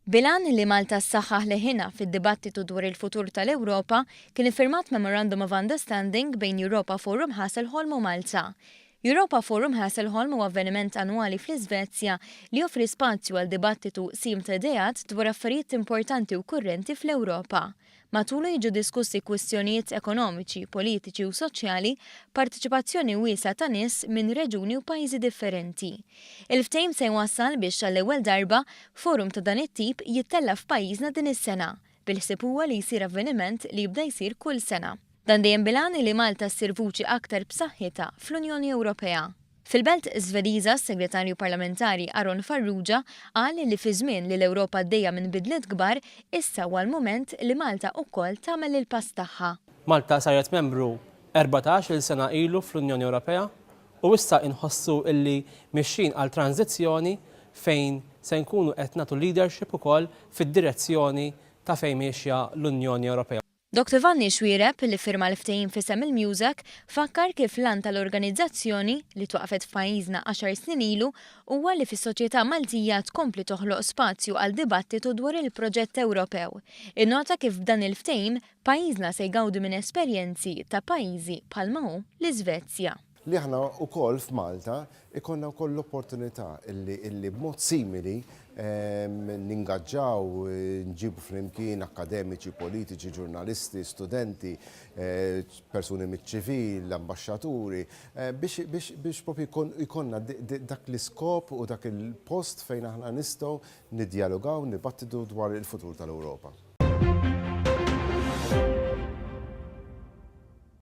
Bilan li Malta ssaħħaħ leħinha fid-dibattitu dwar il-futur tal-Ewropa kien iffirmat Memorandum of Understanding bejn Europa Forum Hasselholm u Malta. Europa Forum Hasselholm huwa avveniment annwali fl-Iżvezja li joffri spazju għal dibattitu sim ta' idejat dwar affarijiet importanti u kurrenti fl-Ewropa. Matulu jiġu diskussi kwistjonijiet ekonomiċi, politiċi u soċjali, partiċipazzjoni wiesa ta' nies minn reġuni u pajjiżi differenti. Il-ftehim se jwassal biex għall-ewwel darba forum ta' dan it-tip jittella f'pajjiżna din is-sena, bil-ħsieb huwa li jsir avveniment li jibda jsir kull sena. Dan dejjem bilan li Malta ssir vuċi aktar b'saħħitha fl-Unjoni Ewropea. Fil-Belt Żvediża, s-Segretarju Parlamentari Aron Farrugia qal li fi żmien li l-Ewropa għaddejja minn bidliet kbar, issa huwa l-mument li Malta wkoll tagħmel il-pass tagħha. Malta saret membru 14-il sena ilu fl-Unjoni Ewropea u issa inħossu illi mixin għal tranzizzjoni fejn se nkunu qed nagħtu leadership ukoll fid-direzzjoni ta' fejn mexja l-Unjoni Ewropea. Dr. Vanni Xwiereb li firma l-ftehim fisem il-Music fakkar kif lan tal-organizzazzjoni li twaqfet f'pajjiżna 10 snin ilu huwa li fis-soċjetà Maltija tkompli toħloq spazju għal dibattitu dwar il-proġett Ewropew. Innota kif b'dan il-ftehim pajjiżna se jgawdu minn esperjenzi ta' pajjiżi bħalma hu l-Iżvezja. Li aħna wkoll f'Malta ikonna wkoll l-opportunità illi b'mod simili ningaġġaw, nġibu flimkien akademiċi, politiċi, ġurnalisti, studenti, persuni miċ-ċivil, ambasċaturi, biex propju ikonna dak l-iskop u dak il-post fejn aħna nistgħu niddialogaw, nibattitu dwar il-futur tal-Ewropa.